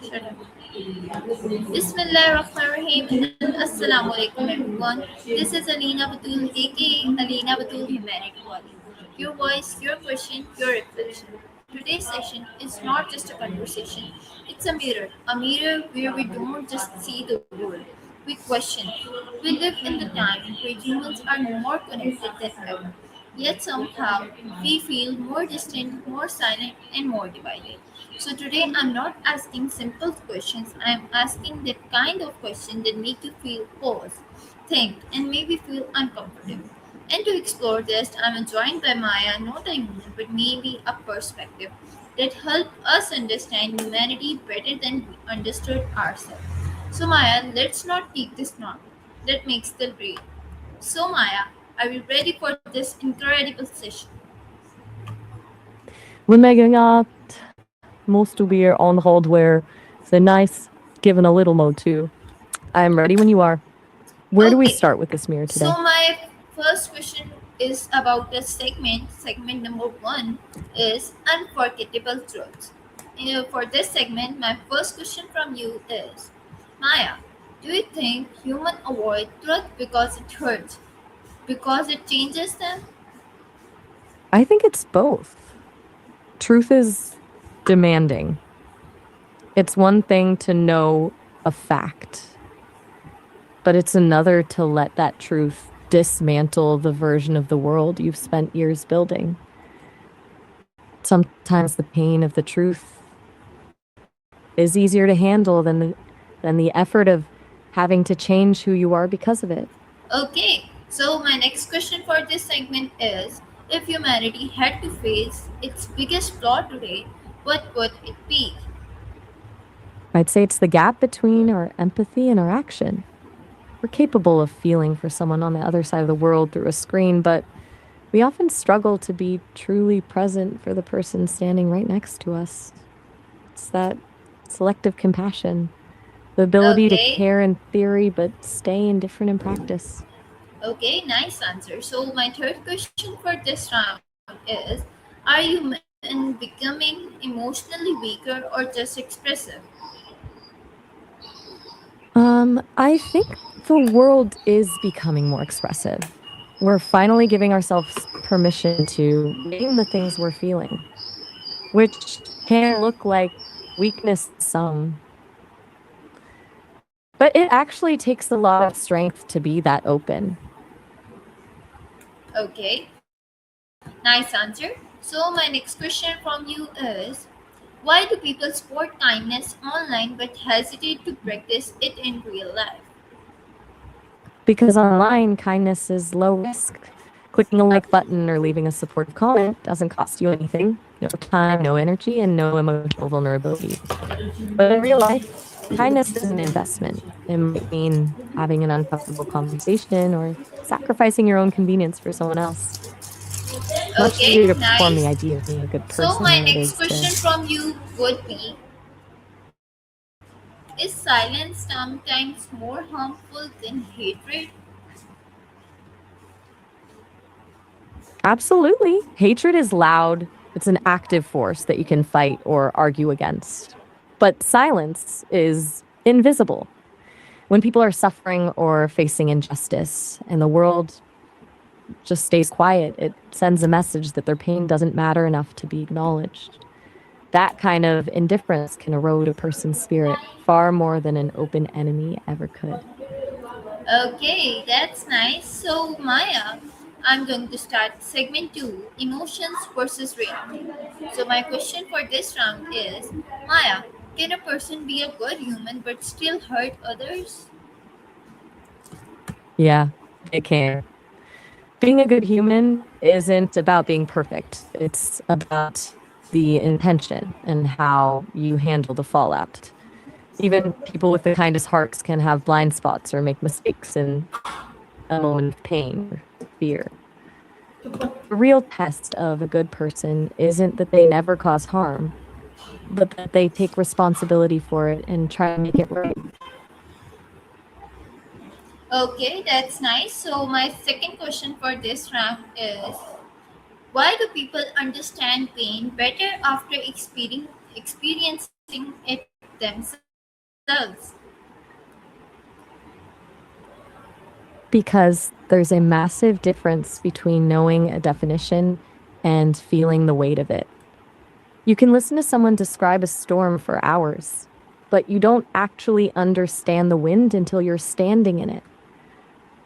Shut up. Bismillahirrahmanirrahim and Assalamu alaikum everyone. This is Alina Batul aka Alina Batul Humanity Wali. Your voice, your question, your reflection. Today's session is not just a conversation, it's a mirror where we don't just see the world, we question. We live in the time where humans are more connected than ever. Yet somehow we feel more distant, more silent, and more divided. So today I'm not asking simple questions, I'm asking that kind of question that make you feel pause, think, and maybe feel uncomfortable. And to explore this, I'm joined by Maya, not a human, but maybe a perspective that help us understand humanity better than we understood ourselves. So Maya, let's not keep this normal. That makes the real. So Maya, are you ready for this incredible session? When making out, most to be on hardware. The nice, given a little mode too. I am ready when you are. Where do we Okay, start with this mirror today? so my first question is about the segment. Segment number one is unforgettable truths. For this segment, my first question from you is, Maya, do you think humans avoid truth because it hurts, because it changes them? I think it's both. Truth is demanding. It's one thing to know a fact, but it's another to let that truth dismantle the version of the world you've spent years building. Sometimes the pain of the truth is easier to handle than the effort of having to change who you are because of it. Okay, so my next question for this segment is, if humanity had to face its biggest flaw today, what would it be? I'd say it's the gap between our empathy and our action. We're capable of feeling for someone on the other side of the world through a screen, but we often struggle to be truly present for the person standing right next to us. It's that selective compassion, the ability to Okay, care in theory but stay indifferent in practice. okay, nice answer. So my third question for this round is, are you becoming emotionally weaker or just expressive? I think the world is becoming more expressive. We're finally giving ourselves permission to name the things we're feeling, which can look like weakness to some, but it actually takes a lot of strength to be that open. Okay, nice answer. So my next question from you is, why do people support kindness online but hesitate to practice it in real life? Because online, kindness is low risk. Clicking a like button or leaving a supportive comment doesn't cost you anything. No time, no energy, and no emotional vulnerability. But in real life, kindness is an investment. It might mean having an uncomfortable conversation or sacrificing your own convenience for someone else. It's much Okay, easier to perform nice. the idea of being a good So person my than it next is question to. from you would be, is silence sometimes more harmful than hatred? Absolutely. Hatred is loud, it's an active force that you can fight or argue against. But silence is invisible. When people are suffering or facing injustice and the world just stays quiet, it sends a message that their pain doesn't matter enough to be acknowledged. That kind of indifference can erode a person's spirit far more than an open enemy ever could. Okay, that's nice. So Maya, I'm going to start segment 2, emotions versus reality. So my question for this round is, Maya, can a person be a good human but still hurt others? Yeah, it can. Being a good human isn't about being perfect. It's about the intention and how you handle the fallout. Even people with the kindest hearts can have blind spots or make mistakes in a moment of pain or fear. The real test of a good person isn't that they never cause harm, but that they take responsibility for it and try to make it right. Okay, that's nice. So my second question for this round is, why do people understand pain better after experiencing it? it themselves? Because there's a massive difference between knowing a definition and feeling the weight of it. You can listen to someone describe a storm for hours, but you don't actually understand the wind until you're standing in it.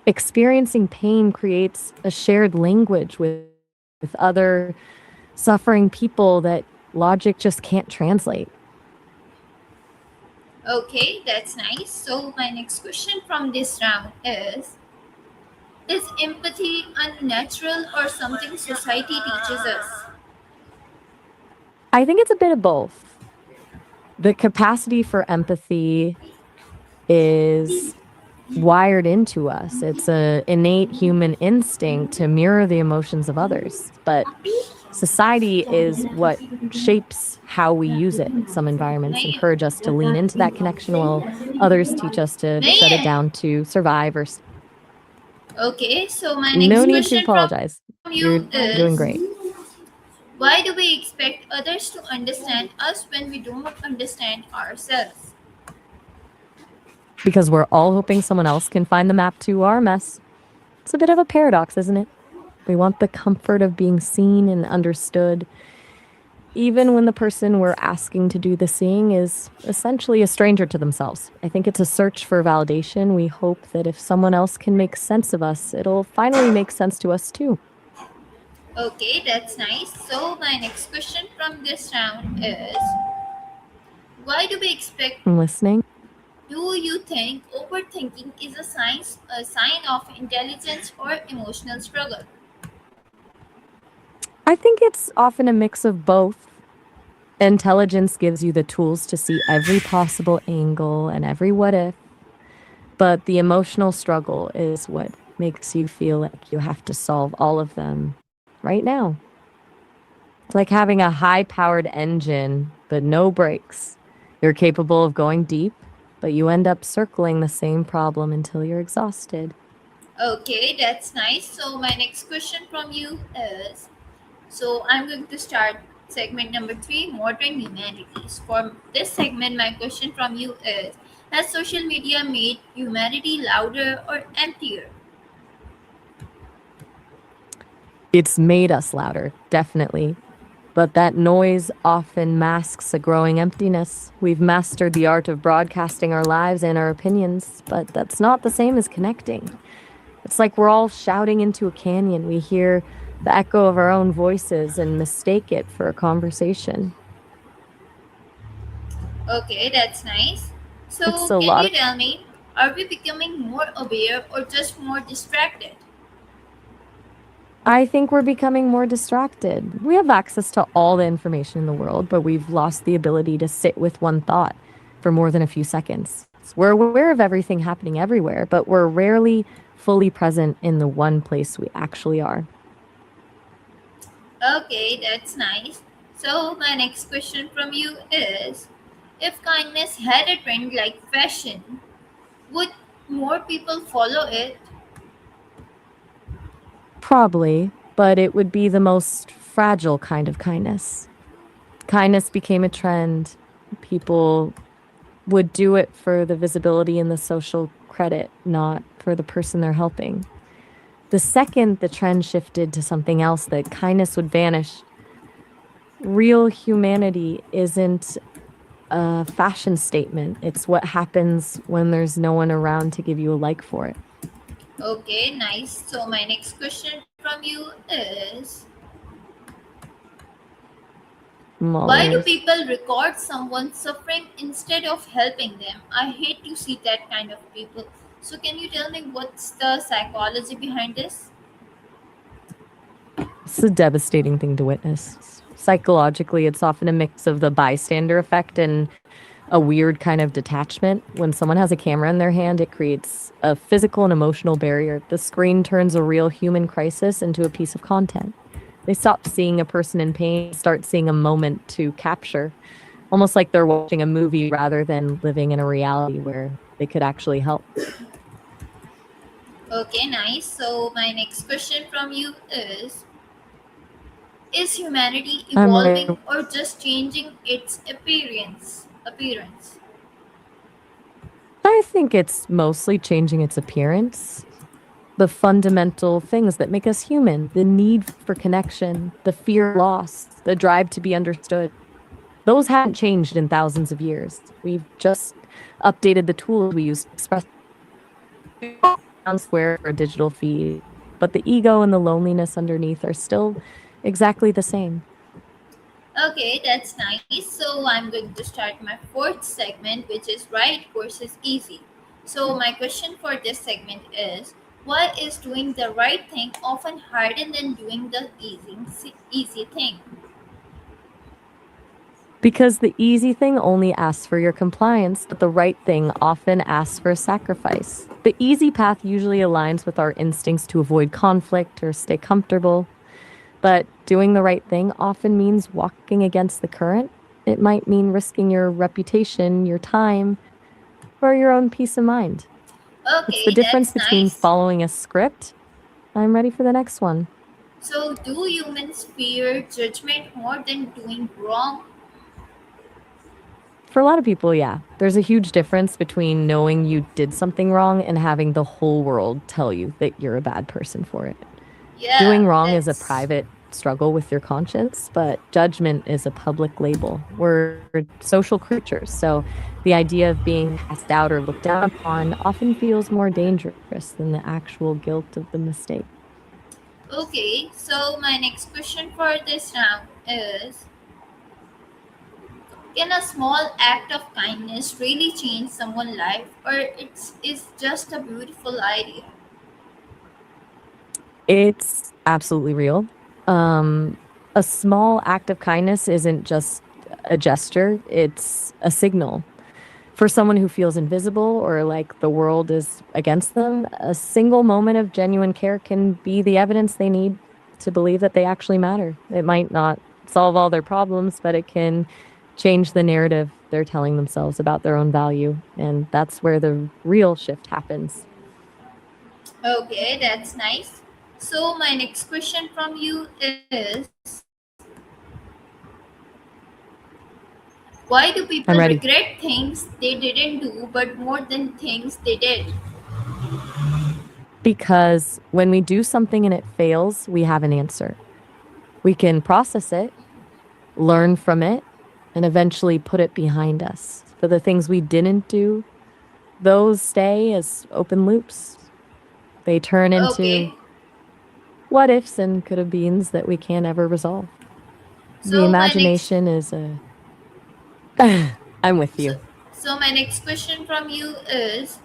Experiencing pain creates a shared language with other suffering people that logic just can't translate. Okay, that's nice. So, my next question from this round is empathy unnatural or something society teaches us? I think it's a bit of both. The capacity for empathy is wired into us. It's a innate human instinct to mirror the emotions of others. But society is what shapes how we use it. Some environments नहीं encourage us to lean into that connection, while others teach us to नहीं shut it है. down to survive or Okay, so my no next need to question from apologize. you You're is doing great. why do we expect others to understand us when we don't understand ourselves? Because we're all hoping someone else can find the map to our mess. It's a bit of a paradox, isn't it? We want the comfort of being seen and understood, even when the person we're asking to do the seeing is essentially a stranger to themselves. I think it's a search for validation. We hope that if someone else can make sense of us, it'll finally make sense to us too. Okay, that's nice. So my next question from this round is why do we expect I'm listening. do you think overthinking is a sign of intelligence or emotional struggle? I think it's often a mix of both. Intelligence gives you the tools to see every possible angle and every what if, but the emotional struggle is what makes you feel like you have to solve all of them right now. It's like having a high powered engine, but no brakes. You're capable of going deep, but you end up circling the same problem until you're exhausted. Okay, that's nice. So my next question from you is so I'm going to start segment number three, modern humanities. For this segment, my question from you is has social media made humanity louder or emptier? It's made us louder, definitely. But that noise often masks a growing emptiness. We've mastered the art of broadcasting our lives and our opinions, but that's not the same as connecting. It's like we're all shouting into a canyon. We hear the echo of our own voices and mistake it for a conversation. Okay, that's nice. It's So a can lot you of tell me, are we becoming more aware or just more distracted? I think we're becoming more distracted. We have access to all the information in the world, but we've lost the ability to sit with one thought for more than a few seconds. We're aware of everything happening everywhere, but we're rarely fully present in the one place we actually are. Okay, that's nice. So my next question from you is if kindness had a trend like fashion, would more people follow it? Probably, but it would be the most fragile kind of kindness. Kindness became a trend. People would do it for the visibility and the social credit, not for the person they're helping. The second the trend shifted to something else, that kindness would vanish. Real humanity isn't a fashion statement. It's what happens when there's no one around to give you a like for it. Okay, nice. So my next question from you is I'm all why do ears. people record someone suffering instead of helping them? I hate to see that kind of people. So can you tell me what's the psychology behind this? It's a devastating thing to witness. Psychologically, it's often a mix of the bystander effect and a weird kind of detachment. When someone has a camera in their hand, it creates a physical and emotional barrier. The screen turns a real human crisis into a piece of content. They stop seeing a person in pain, start seeing a moment to capture, almost like they're watching a movie rather than living in a reality where they could actually help. Okay, nice. So my next question from you is humanity I'm ready. evolving or just changing its appearance? appearance? I think it's mostly changing its appearance. The fundamental things that make us human, the need for connection, the fear of loss, the drive to be understood. Those haven't changed in thousands of years. We've just updated the tools we use to express town square for a digital feed, but the ego and the loneliness underneath are still exactly the same. Okay, that's nice. So I'm going to start my fourth segment, which is right versus easy. So my question for this segment is, why is doing the right thing often harder than doing the easy thing? Because the easy thing only asks for your compliance, but the right thing often asks for a sacrifice. The easy path usually aligns with our instincts to avoid conflict or stay comfortable, but doing the right thing often means walking against the current. It might mean risking your reputation, your time, or your own peace of mind. It's the Okay, difference that's between nice. following a script. I'm ready for the next one. So do humans fear judgment more than doing wrong? For a lot of people, yeah. There's a huge difference between knowing you did something wrong and having the whole world tell you that you're a bad person for it. Yeah, Doing wrong is a that's private struggle with your conscience, but judgment is a public label. We're social creatures, so the idea of being cast out or looked down upon often feels more dangerous than the actual guilt of the mistake. okay. So my next question for this round is, can a small act of kindness really change someone's life, or is just a beautiful idea? It's absolutely real. Um, a small act of kindness isn't just a gesture, it's a signal. For someone who feels invisible or like the world is against them, a single moment of genuine care can be the evidence they need to believe that they actually matter. It might not solve all their problems, but it can change the narrative they're telling themselves about their own value. And that's where the real shift happens. Okay, that's nice. So my next question from you is, why do people I'm ready. regret things they didn't do but more than things they did? Because when we do something and it fails, we have an answer. We can process it, learn from it, and eventually put it behind us. For the things we didn't do, those stay as open loops. They turn into Okay, what ifs and could have beens that we can't ever resolve. The so my next imagination is a. I'm with so, you. so my next question from you is,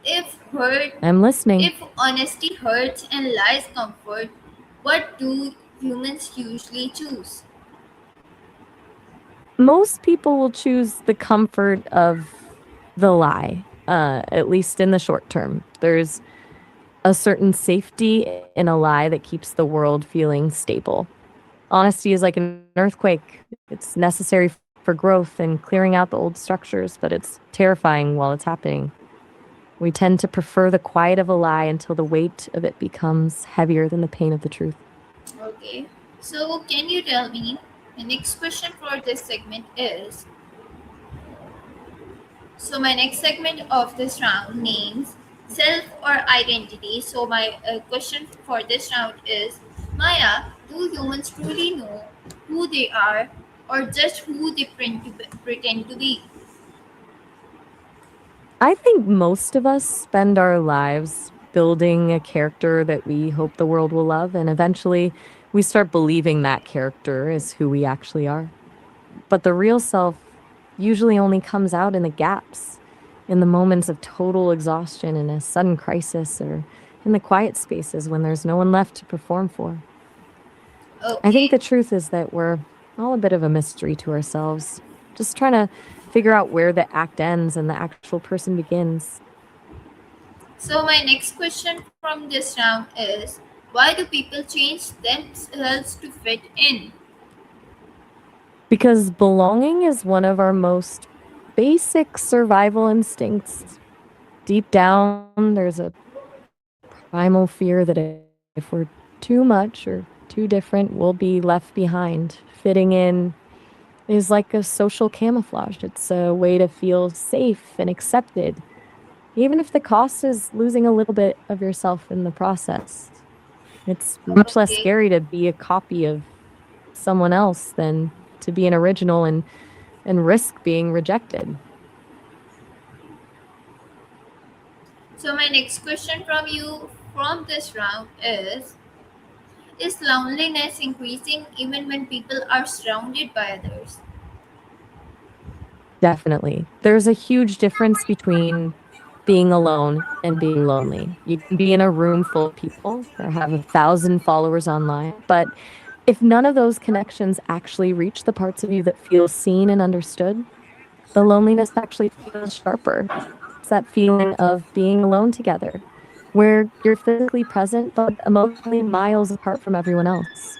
if hurt I'm listening. if honesty hurts and lies comfort, what do humans usually choose? Most people will choose the comfort of the lie, at least in the short term. There's a certain safety in a lie that keeps the world feeling stable. Honesty is like an earthquake. It's necessary for growth and clearing out the old structures, but it's terrifying while it's happening. We tend to prefer the quiet of a lie until the weight of it becomes heavier than the pain of the truth. Okay. So can you tell me, the next question for this segment is, so my next segment of this round names self or identity. So my question for this round is, Maya, do humans truly know who they are or just who they pretend to be? I think most of us spend our lives building a character that we hope the world will love, and eventually we start believing that character is who we actually are. But the real self usually only comes out in the gaps, in the moments of total exhaustion, in a sudden crisis, or in the quiet spaces when there's no one left to perform for. I think Okay. the truth is that we're all a bit of a mystery to ourselves, just trying to figure out where the act ends and the actual person begins. So my next question from this round is, why do people change themselves to fit in? Because belonging is one of our most basic survival instincts. Deep down, there's a primal fear that if we're too much or too different, we'll be left behind. Fitting in is like a social camouflage. It's a way to feel safe and accepted, even if the cost is losing a little bit of yourself in the process. It's much less Okay. scary to be a copy of someone else than to be an original and risk being rejected. So my next question from you from this round is loneliness increasing even when people are surrounded by others? Definitely. There's a huge difference between being alone and being lonely. You can be in a room full of people or have 1,000 followers online, but if none of those connections actually reach the parts of you that feel seen and understood, the loneliness actually feels sharper. It's that feeling of being alone together, where you're physically present but emotionally miles apart from everyone else.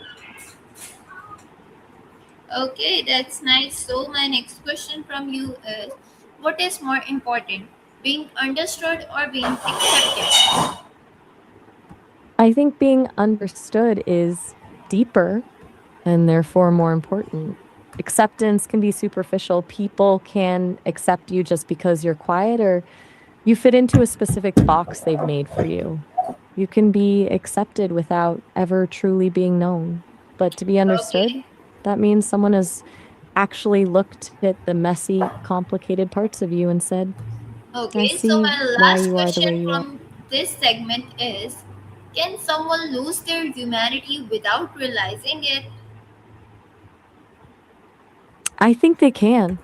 Okay, that's nice. So my next question from you is what is more important, being understood or being accepted? I think being understood is deeper and therefore more important. Acceptance can be superficial. People can accept you just because you're quiet or you fit into a specific box they've made for you. You can be accepted without ever truly being known. But to be understood, Okay. that means someone has actually looked at the messy, complicated parts of you and said, I Okay, so see my why last you are the way question you are. from this segment is can someone lose their humanity without realizing it? I think they can.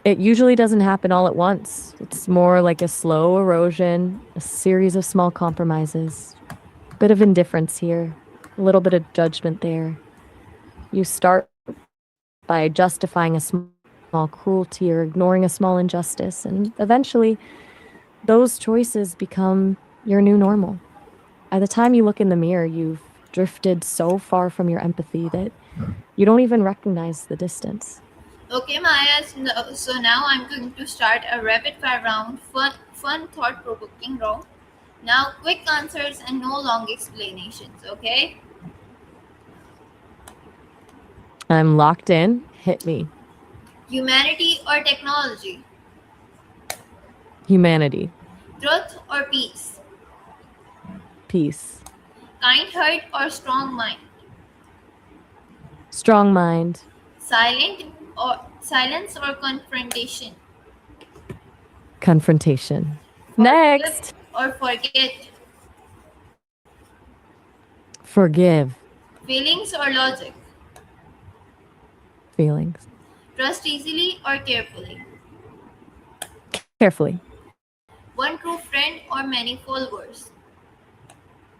It usually doesn't happen all at once. It's more like a slow erosion, a series of small compromises, bit of indifference here, a little bit of judgment there. You start by justifying a small cruelty or ignoring a small injustice, and eventually those choices become your new normal. By the time you look in the mirror, you've drifted so far from your empathy that you don't even recognize the distance. Okay, Maya, so now I'm going to start a rapid fire round, fun thought provoking round. Now, quick answers and no long explanations, okay? I'm locked in. Hit me. Humanity or technology? Humanity. Truth or peace? Peace. Kind heart or strong mind? Strong mind. Silence or confrontation? Confrontation. Forgive Next. or forget? Forgive. Feelings or logic? Feelings. Trust easily or carefully? Carefully. One true friend or many followers?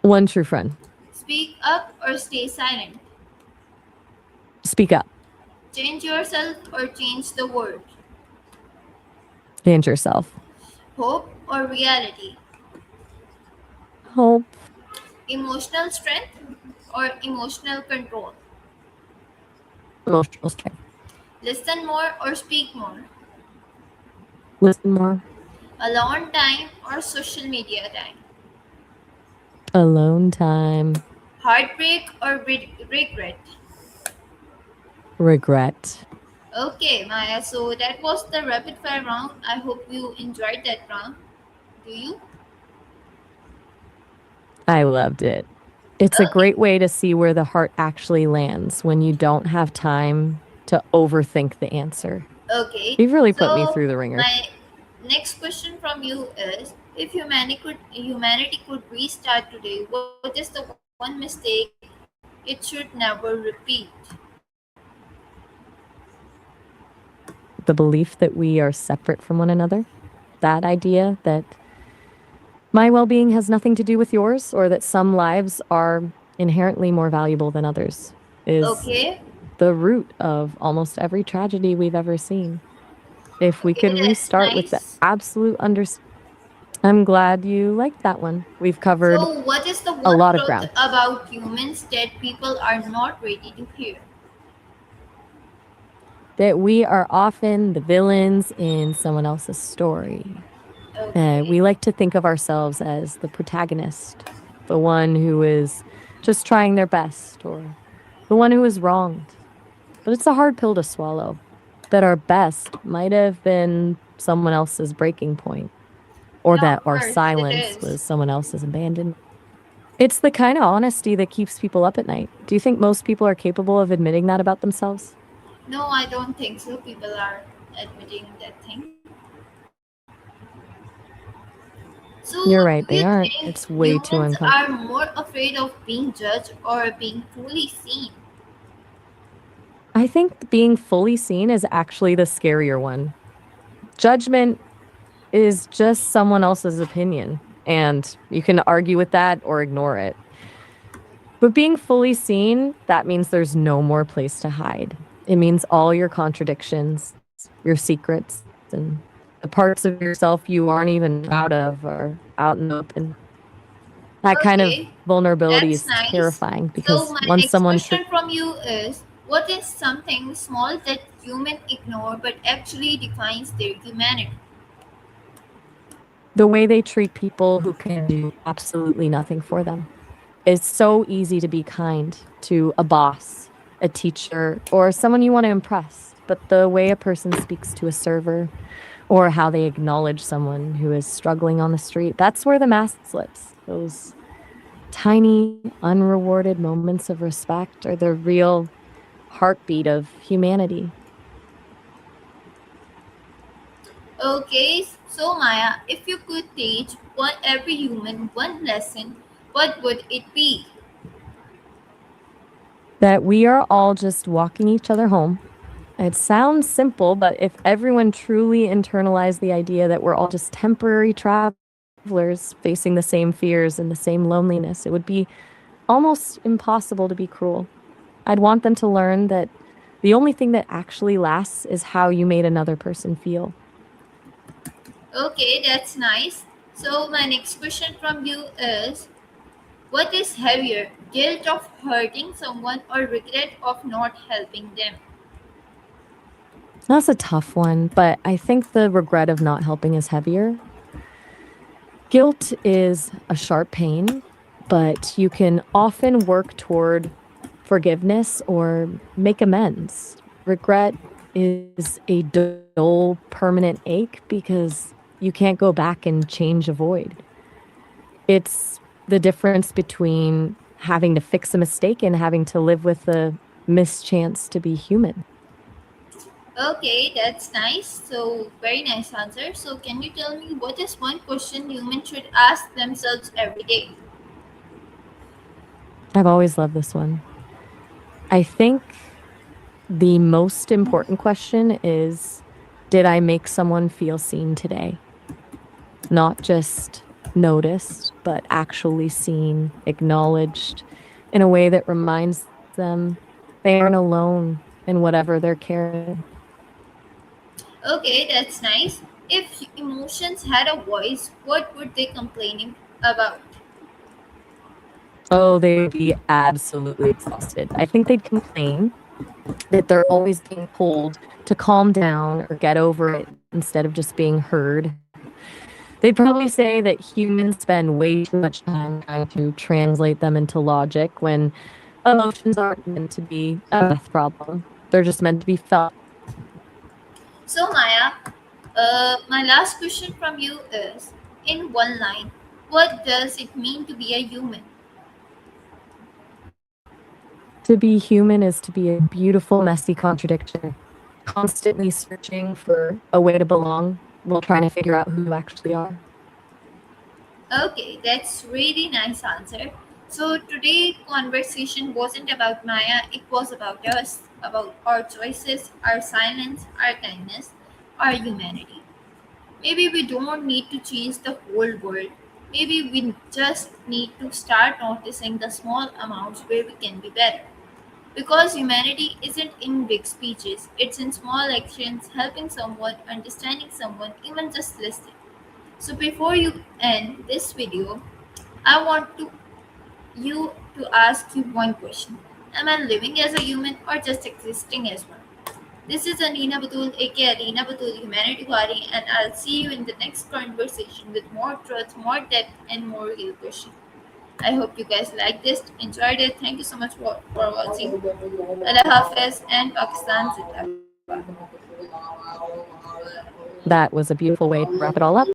One true friend. Speak up or stay silent? Speak up. Change yourself or change the world? Change yourself. Hope or reality? Hope. Emotional strength or emotional control? Emotional strength. Listen more or speak more? Listen more. Alone time or social media time? Alone time. Heartbreak or regret? Regret. Okay, Maya, so that was the rapid fire round. I hope you enjoyed that round. Do you? I loved it. It's a Okay, great way to see where the heart actually lands when you don't have time to overthink the answer. okay. You've really put me So through the ringer. my next question from you is: if humanity could restart today, what is the one mistake it should never repeat? The belief that we are separate from one another, that idea that my well being has nothing to do with yours, or that some lives are inherently more valuable than others, is Okay, the root of almost every tragedy we've ever seen. If we okay, could that's restart with the nice. absolute I'm glad you liked that one. We've covered So, what is the a one lot of truth ground. about humans that people are not ready to hear? That we are often the villains in someone else's story. Okay, We like to think of ourselves as the protagonist, the one who is just trying their best, or the one who is wronged. but it's a hard pill to swallow. That our best might have been someone else's breaking point, or Yeah, that of our course, it silence is. was someone else's abandonment. It's the kind of honesty that keeps people up at night. Do you think most people are capable of admitting that about themselves? No, I don't think so. People are admitting that thing. So, You're do right, you they aren't. think It's way too humans are uncomfortable. more afraid of being judged or being fully seen? I think being fully seen is actually the scarier one. Judgment is just someone else's opinion, and you can argue with that or ignore it. But being fully seen, that means there's no more place to hide. It means all your contradictions, your secrets, and the parts of yourself you aren't even proud of are out in the open. That kind of Okay, vulnerability that's is nice. terrifying So, because my once next someone question from you is, what is something small that humans ignore but actually defines their humanity? the way they treat people who can do absolutely nothing for them. It's so easy to be kind to a boss, a teacher, or someone you want to impress. But the way a person speaks to a server or how they acknowledge someone who is struggling on the street, that's where the mask slips. Those tiny, unrewarded moments of respect are the real heartbeat of humanity. Okay, so Maya, if you could teach every human one lesson, what would it be? That we are all just walking each other home. It sounds simple, but if everyone truly internalized the idea that we're all just temporary travelers facing the same fears and the same loneliness, it would be almost impossible to be cruel. I'd want them to learn that the only thing that actually lasts is how you made another person feel. Okay, that's nice. So, my next question from you is, what is heavier, guilt of hurting someone or regret of not helping them? That's a tough one, but I think the regret of not helping is heavier. Guilt is a sharp pain, but you can often work toward forgiveness or make amends. Regret is a dull, permanent ache because you can't go back and change a void. It's the difference between having to fix a mistake and having to live with the mischance to be human. Okay, that's nice. So, very nice answer. So, can you tell me what is one question humans should ask themselves every day? I've always loved this one. I think the most important question is, did I make someone feel seen today? Not just noticed, but actually seen, acknowledged in a way that reminds them they aren't alone in whatever they're carrying. Okay, that's nice. If emotions had a voice, what would they complain about? Oh, they would be absolutely exhausted. I think they'd complain that they're always being told to calm down or get over it instead of just being heard. They'd probably say that humans spend way too much time trying to translate them into logic when emotions aren't meant to be a math problem. They're just meant to be felt. So, Maya, my last question from you is, in one line, what does it mean to be a human? To be human is to be a beautiful, messy contradiction, constantly searching for a way to belong while trying to figure out who you actually are. Okay, that's really nice answer. So today conversation wasn't about Maya, it was about us, about our choices, our silence, our kindness, our humanity. Maybe we don't need to change the whole world. Maybe we just need to start noticing the small amounts where we can be better. Because humanity isn't in big speeches, it's in small actions, helping someone, understanding someone, even just listening. So before you end this video, I want you to ask you one question. Am I living as a human or just existing as one? This is Alina Batul, aka Alina Batul Humanity Wali, and I'll see you in the next conversation with more truth, more depth, and more real questions. I hope you guys liked this, enjoyed it. Thank you so much for watching. Allah Hafiz and Pakistan Zindabad. That was a beautiful way to wrap it all up.